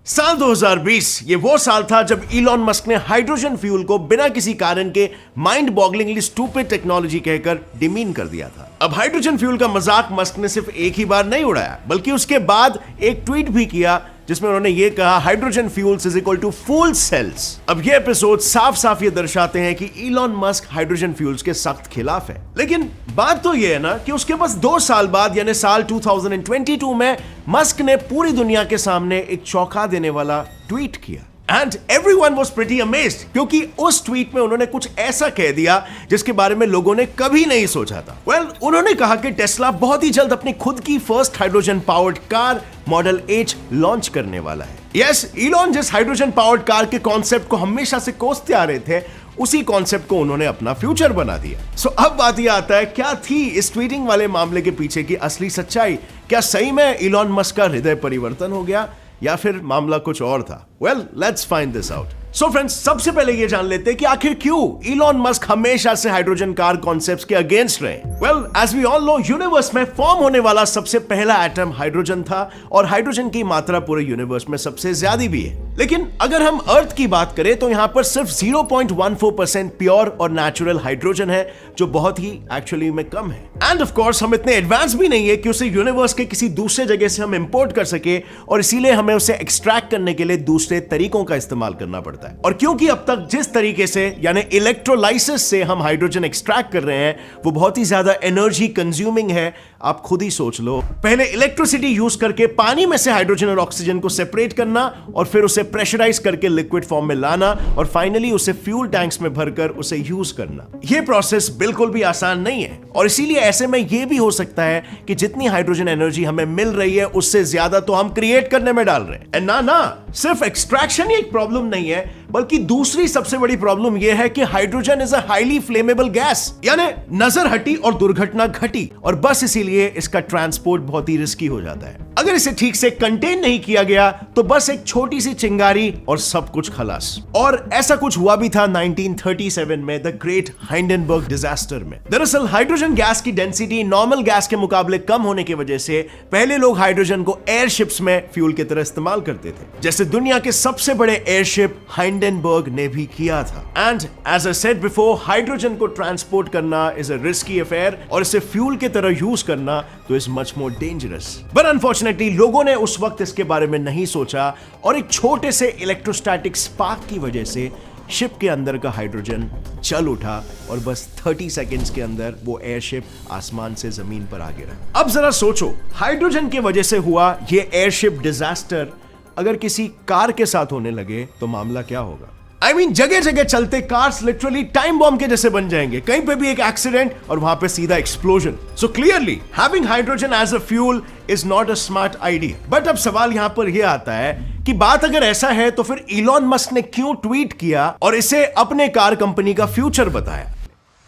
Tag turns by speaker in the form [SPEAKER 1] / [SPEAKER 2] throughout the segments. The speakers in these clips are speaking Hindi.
[SPEAKER 1] साल 2020 ये वो साल था जब इलॉन मस्क ने हाइड्रोजन फ्यूल को बिना किसी कारण के माइंड बॉगलिंगली स्टूपिड टेक्नोलॉजी कहकर डिमीन कर दिया था। अब हाइड्रोजन फ्यूल का मजाक मस्क ने सिर्फ एक ही बार नहीं उड़ाया, बल्कि उसके बाद एक ट्वीट भी किया जिसमें उन्होंने ये कहा, hydrogen fuels is equal to fool cells. अब ये एपिसोड साफ साफ ये दर्शाते हैं कि इलॉन मस्क हाइड्रोजन फ्यूल्स के सख्त खिलाफ है। लेकिन बात तो ये है ना कि उसके बस 2 साल बाद यानी साल 2022 में मस्क ने पूरी दुनिया के सामने एक चौंका देने वाला ट्वीट किया। And everyone was pretty amazed, क्योंकि उस ट्वीट में उन्होंने कुछ ऐसा कह दिया जिसके बारे में लोगों ने कभी नहीं सोचा था। उन्होंने कहा कि टेस्ला बहुत ही जल्द अपनी खुद की first hydrogen powered car model H launch करने वाला है। यस, इलॉन जिस हाइड्रोजन पावर्ड कार के कॉन्सेप्ट को हमेशा से कोसते आ रहे थे, उसी कॉन्सेप्ट को उन्होंने अपना फ्यूचर बना दिया। सो अब बात यह आता है, क्या थी इस ट्वीटिंग वाले मामले के पीछे की असली सच्चाई? क्या सही में इलॉन मस्क का हृदय परिवर्तन हो गया या फिर मामला कुछ और था? Well, let's find this out. So friends, सबसे पहले ये जान लेते हैं कि आखिर क्यों इलॉन मस्क हमेशा से हाइड्रोजन कार कॉन्सेप्ट्स के अगेंस्ट रहे। Well, as we all know, universe में फॉर्म होने वाला सबसे पहला एटम हाइड्रोजन था और हाइड्रोजन की मात्रा पूरे यूनिवर्स में सबसे ज्यादा भी है। लेकिन अगर हम अर्थ की बात करें तो यहां पर सिर्फ 0.14% प्योर और नेचुरल हाइड्रोजन है, जो बहुत ही एक्चुअली में कम है। एंड ऑफ कोर्स हम इतने एडवांस भी नहीं है कि उसे यूनिवर्स के किसी दूसरे जगह से हम इंपोर्ट कर सके, और इसीलिए हमें उसे एक्सट्रैक्ट करने के लिए दूसरे तरीकों का इस्तेमाल करना पड़ता है। और क्योंकि अब तक जिस तरीके से यानी इलेक्ट्रोलाइसिस से हम हाइड्रोजन एक्सट्रैक्ट कर रहे हैं वो बहुत ही ज्यादा एनर्जी कंज्यूमिंग है, आप खुद ही सोच लो। पहले इलेक्ट्रिसिटी यूज करके पानी में से हाइड्रोजन और ऑक्सीजन को सेपरेट करना, और फिर उसे प्रेशराइज करके लिक्विड फॉर्म में लाना, और फाइनली उसे फ्यूल टैंक्स में भरकर उसे यूज करना। यह प्रोसेस बिल्कुल भी आसान नहीं है, और इसीलिए ऐसे में यह भी हो सकता है कि जितनी हाइड्रोजन एनर्जी हमें मिल रही है उससे ज्यादा तो हम क्रिएट करने में डाल रहे हैं। ना सिर्फ एक्सट्रैक्शन ही एक प्रॉब्लम नहीं है, बल्कि दूसरी सबसे बड़ी प्रॉब्लम यह है कि hydrogen is a highly flammable gas, यानी नजर हटी और दुर्घटना घटी, और बस इसीलिए इसका ट्रांसपोर्ट बहुत ही रिस्की हो जाता है। अगर इसे ठीक से कंटेन नहीं किया गया तो बस एक छोटी सी चिंगारी और सब कुछ खलास। और ऐसा कुछ हुआ भी था 1937 में द ग्रेट हाइंडनबर्ग डिजास्टर में। दरअसल हाइड्रोजन गैस की डेंसिटी नॉर्मल गैस के मुकाबले कम होने की वजह से पहले लोग हाइड्रोजन को एयरशिप्स में फ्यूल की तरह इस्तेमाल करते थे, जैसे दुनिया के सबसे बड़े एयरशिप हाइंडनबर्ग ने भी किया था। And as I said before, hydrogen को ट्रांसपोर्ट करना इज अ रिस्की अफेयर, और इसे फ्यूल की तरह यूज करना तो is much more dangerous. But unfortunately लोगों ने उस वक्त इसके बारे में नहीं सोचा, और एक छोटे से इलेक्ट्रोस्टैटिक स्पार्क की वजह से शिप के अंदर का हाइड्रोजन चल उठा, और बस 30 सेकेंड्स के अंदर वो एयरशिप आसमान से जमीन पर आ गिरा। अब जरा सोचो, हाइड्रोजन की वजह से हुआ ये एयरशिप डिजास्टर अगर किसी कार के साथ होने लगे तो मामला क्या होगा? I mean, जगह जगह चलते कार्स लिटरली टाइम बॉम्ब के जैसे बन जाएंगे। कहीं पे भी एक एक्सीडेंट और वहां पे सीधा explosion. So clearly having hydrogen as a fuel is not a smart idea. But अब सवाल यहां पर यह आता है कि बात अगर ऐसा है तो फिर इलॉन मस्क ने क्यों ट्वीट किया और इसे अपने कार कंपनी का फ्यूचर बताया?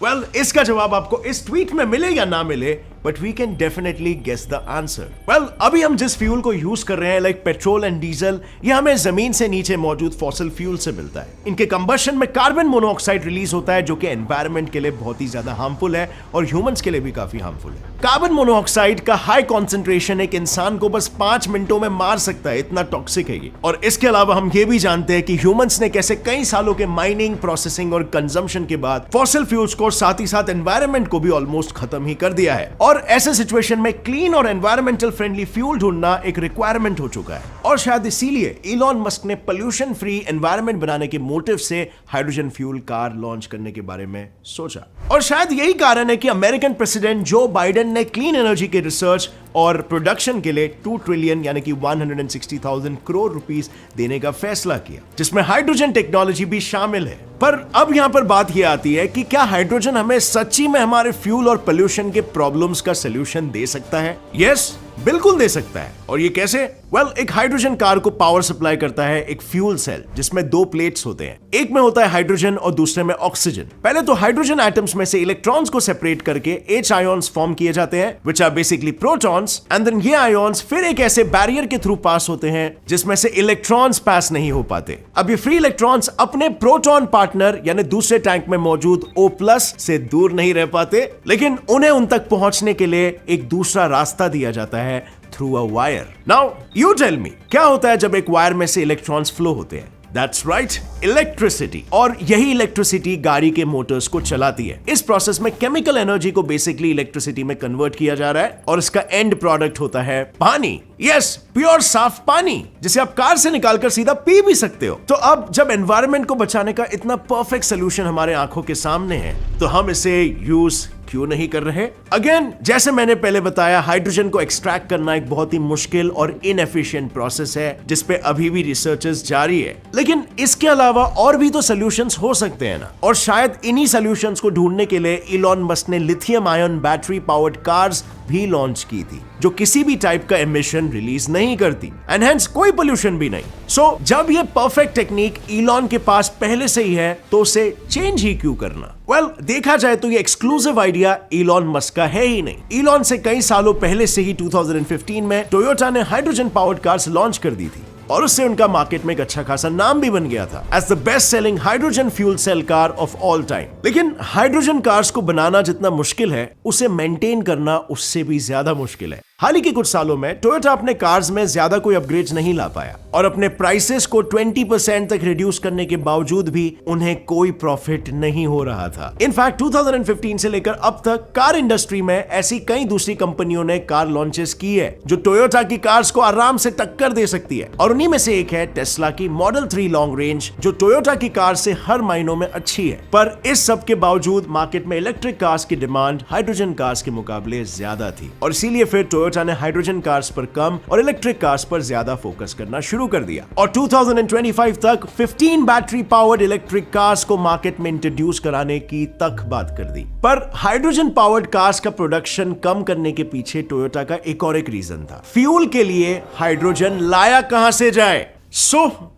[SPEAKER 1] वेल, इसका जवाब आपको इस ट्वीट में मिले या ना मिले, but we can definitely guess the answer. Well, अभी हम जिस फ्यूल को यूज कर रहे हैं लाइक पेट्रोल एंड डीजल, ये हमें जमीन से नीचे मौजूद फॉसिल फ्यूल से मिलता है। इनके कंबशन में कार्बन मोनोऑक्साइड रिलीज होता है, जो कि एनवायरनमेंट के लिए बहुत ही ज्यादा हार्मफुल है और ह्यूमंस के लिए भी काफी हार्मफुल है। कार्बन मोनोऑक्साइड का हाई कॉन्सेंट्रेशन एक इंसान को बस 5 मिनटों में मार सकता है, इतना टॉक्सिक है ये। और इसके अलावा हम ये भी जानते हैं कि ह्यूमंस ने कैसे कई सालों के माइनिंग, प्रोसेसिंग और कंजम्पशन के बाद फॉसिल फ्यूल्स को साथ ही साथ एनवायरनमेंट को भी ऑलमोस्ट खत्म ही कर दिया है। और ऐसे सिचुएशन में क्लीन और एनवायरमेंटल फ्रेंडली फ्यूल ढूंढना एक रिक्वायरमेंट हो चुका है, और शायद इसीलिए इलॉन मस्क ने पोल्यूशन फ्री एनवायरनमेंट बनाने के मोटिव से हाइड्रोजन फ्यूल कार लॉन्च करने के बारे में सोचा। और शायद यही कारण है कि अमेरिकन प्रेसिडेंट जो बाइडेन ने क्लीन एनर्जी के रिसर्च और प्रोडक्शन के लिए 2 ट्रिलियन यानी कि 160,000 करोड़ रुपीस देने का फैसला किया, जिसमें हाइड्रोजन टेक्नोलॉजी भी शामिल है। पर अब यहां पर बात यह आती है कि क्या हाइड्रोजन हमें सच्ची में हमारे फ्यूल और पोल्यूशन के प्रॉब्लम्स का सलूशन दे सकता है? यस, बिल्कुल दे सकता है। और ये कैसे? वेल, एक हाइड्रोजन कार को पावर सप्लाई करता है एक फ्यूल सेल, जिसमें 2 प्लेट्स होते हैं। एक में होता है हाइड्रोजन और दूसरे में ऑक्सीजन। पहले तो हाइड्रोजन एटम्स में से इलेक्ट्रॉन्स को सेपरेट करके H आयोन्स फॉर्म किए जाते हैं, which are basically protons, and then ये आयोन्स फिर एक ऐसे बैरियर के थ्रू पास होते हैं जिसमें से इलेक्ट्रॉन्स पास नहीं हो पाते। अब ये फ्री इलेक्ट्रॉन्स अपने प्रोटॉन पार्टनर यानी दूसरे टैंक में मौजूद O+ से दूर नहीं रह पाते, लेकिन उन्हें उन तक पहुंचने के लिए एक दूसरा रास्ता दिया जाता है, through a wire. Now, you tell me, क्या होता है जब एक वायर में से इलेक्ट्रॉन्स फ्लो होते हैं? That's right, electricity. और यही इलेक्ट्रिसिटी गाड़ी के मोटर्स को चलाती है। इस प्रोसेस में केमिकल एनर्जी को बेसिकली इलेक्ट्रिसिटी में कन्वर्ट किया जा रहा है और इसका एंड प्रोडक्ट होता है पानी। यस, प्योर साफ पानी, जिसे आप कार से निकालकर सीधा पी भी सकते हो। तो अब जब एनवायरनमेंट को बचाने का इतना परफेक्ट सोल्यूशन हमारे आंखों के सामने है, तो हम इसे यूज क्यों नहीं कर रहे? अगेन, जैसे मैंने पहले बताया, हाइड्रोजन को एक्सट्रैक्ट करना एक बहुत ही मुश्किल और इनएफिशिएंट प्रोसेस है, जिसपे अभी भी रिसर्चेस जारी है। लेकिन इसके अलावा और भी तो सॉल्यूशंस हो सकते हैं ना। और शायद इन्हीं सॉल्यूशंस को ढूंढने के लिए इलॉन मस्क ने lithium ion battery powered cars भी लॉन्च की थी, जो किसी भी टाइप का एमिशन रिलीज नहीं करती एंड हेंस कोई पोल्यूशन भी नहीं। सो जब ये परफेक्ट टेक्निक इलॉन के पास पहले से ही है, तो उसे चेंज ही क्यों करना? वेल, देखा जाए तो ये एक्सक्लूसिव आइडिया इलॉन मस्क का है ही नहीं। इलॉन से कई सालों पहले से ही 2015 में टोयोटा ने हाइड्रोजन पावर्ड कार्स लॉन्च कर दी थी और उससे उनका मार्केट में एक अच्छा खासा नाम भी बन गया था as the best selling hydrogen fuel cell car of all time. लेकिन हाइड्रोजन कार्स को बनाना जितना मुश्किल है, उसे मेंटेन करना उससे भी ज्यादा मुश्किल है। हाल ही के कुछ सालों में टोयोटा अपने कार्स में ज्यादा कोई अपग्रेड्स नहीं ला पाया और अपने प्राइसेस को 20% तक रिड्यूस करने के बावजूद भी उन्हें कोई प्रॉफिट नहीं हो रहा था। इनफैक्ट 2015 से लेकर अब तक कार इंडस्ट्री में ऐसी कई दूसरी कंपनियों ने कार लॉन्चेस की है जो टोयोटा की कार्स को आराम से टक्कर दे सकती है, और उन्हीं में से एक है टेस्ला की मॉडल 3 लॉन्ग रेंज, जो टोयोटा की कार से हर मायनों में अच्छी है। पर इस सब के बावजूद मार्केट में इलेक्ट्रिक कार्स की डिमांड हाइड्रोजन कार्स के मुकाबले ज्यादा थी और इसीलिए फिर टोयोटा ने हाइड्रोजन कार्स पर कम और इलेक्ट्रिक कार्स पर ज्यादा फोकस करना शुरू कर दिया और 2025 तक 15 बैटरी पावर्ड इलेक्ट्रिक कार्स को मार्केट में इंट्रोड्यूस कराने की तक बात कर दी। पर हाइड्रोजन पावर्ड कार्स का प्रोडक्शन कम करने के पीछे टोयोटा का एक रीजन था। फ्यूल के लिए हाइड्रोजन लाया कहां से जाए?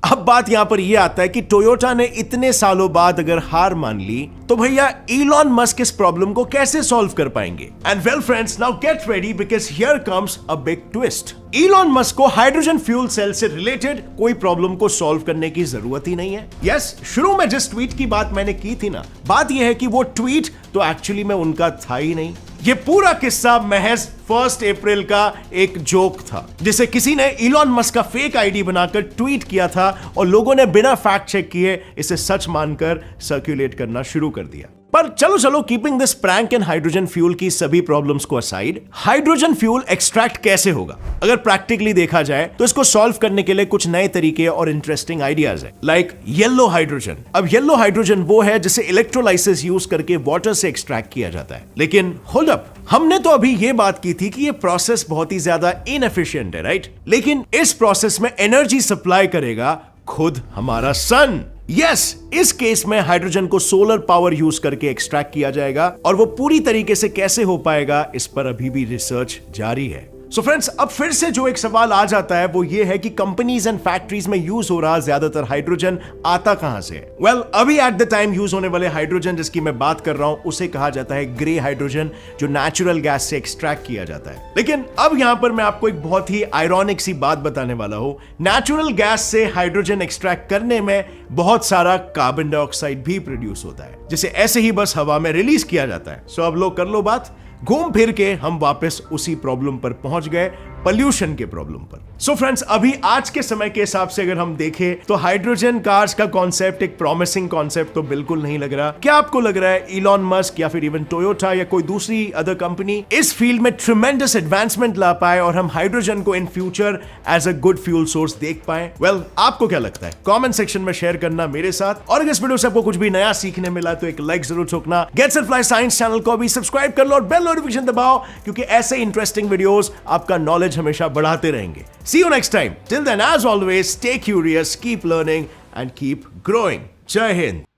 [SPEAKER 1] अब बात यहां पर यह आता है कि टोयोटा ने इतने सालों बाद अगर हार मान ली, तो भैया इलॉन मस्क इस प्रॉब्लम को कैसे सॉल्व कर पाएंगे? And well friends, now get ready because here comes a big twist. Elon Musk को हाइड्रोजन फ्यूल सेल से रिलेटेड कोई प्रॉब्लम को सॉल्व करने की जरूरत ही नहीं है। यस, शुरू में जिस ट्वीट की बात मैंने की थी ना, बात यह है कि वो ट्वीट तो एक्चुअली में उनका था ही नहीं। ये पूरा किस्सा महज 1 अप्रैल का एक जोक था, जिसे किसी ने इलॉन मस्क का फेक आईडी बनाकर ट्वीट किया था और लोगों ने बिना फैक्ट चेक किए इसे सच मानकर सर्कुलेट करना शुरू कर दिया। पर चलो keeping this prank and hydrogen fuel की सभी प्रॉब्लम्स को असाइड, हाइड्रोजन फ्यूल एक्सट्रैक्ट कैसे होगा? अगर प्रैक्टिकली देखा जाए तो इसको सॉल्व करने के लिए कुछ नए तरीके और इंटरेस्टिंग आइडियाज है, लाइक येलो हाइड्रोजन। अब येलो हाइड्रोजन वो है जिसे इलेक्ट्रोलाइसिस यूज करके वाटर से एक्सट्रैक्ट किया जाता है। लेकिन होल्ड अप, हमने तो अभी ये बात की थी कि ये प्रोसेस बहुत ही ज्यादा इनएफिशिएंट है, राइट? लेकिन इस प्रोसेस में एनर्जी सप्लाई करेगा खुद हमारा सन। यस, इस केस में हाइड्रोजन को सोलर पावर यूज करके एक्सट्रैक्ट किया जाएगा और वो पूरी तरीके से कैसे हो पाएगा, इस पर अभी भी रिसर्च जारी है। सो फ्रेंड्स, अब फिर से जो एक सवाल आ जाता है वो ये है कि कंपनीज एंड फैक्ट्रीज में यूज हो रहा ज्यादातर हाइड्रोजन आता कहां से? वेल, अभी एट द टाइम यूज होने वाले हाइड्रोजन जिसकी मैं बात कर रहा हूं, उसे कहा जाता है ग्रे हाइड्रोजन, जो नेचुरल गैस से एक्सट्रैक्ट किया जाता है। लेकिन अब यहां पर मैं आपको एक बहुत ही आयरॉनिक सी बात बताने वाला हूं। नेचुरल गैस से हाइड्रोजन एक्सट्रैक्ट करने में बहुत सारा कार्बन डाइऑक्साइड भी प्रोड्यूस होता है, जिसे ऐसे ही बस हवा में रिलीज किया जाता है। सो अब लोग कर लो बात, घूम फिर के हम वापस उसी प्रॉब्लम पर पहुंच गए, पोल्यूशन के प्रॉब्लम पर। सो फ्रेंड्स, अभी आज के समय के हिसाब से अगर हम देखें तो हाइड्रोजन कार्स का कॉन्सेप्ट एक प्रॉमिसिंग कॉन्सेप्ट तो बिल्कुल नहीं लग रहा। क्या आपको लग रहा है इलॉन मस्क या फिर इवन टोयोटा या कोई दूसरी अदर कंपनी इस फील्ड में ट्रिमेंडस एडवांसमेंट ला पाए और हम हाइड्रोजन को in future as a good fuel source देख पाए? वेल, आपको क्या लगता है? कमेंट सेक्शन में शेयर करना मेरे साथ, और अगर इस वीडियो से आपको कुछ भी नया सीखने मिला तो एक लाइक जरूर ठोकना। Gets and fly science channel को भी सब्सक्राइब कर लो और बेल नोटिफिकेशन दबाओ, क्योंकि ऐसे इंटरेस्टिंग वीडियोस आपका नॉलेज हमेशा बढ़ाते रहेंगे। See you next time. Till then, as always, stay curious, keep learning, and keep growing. Jai Hind.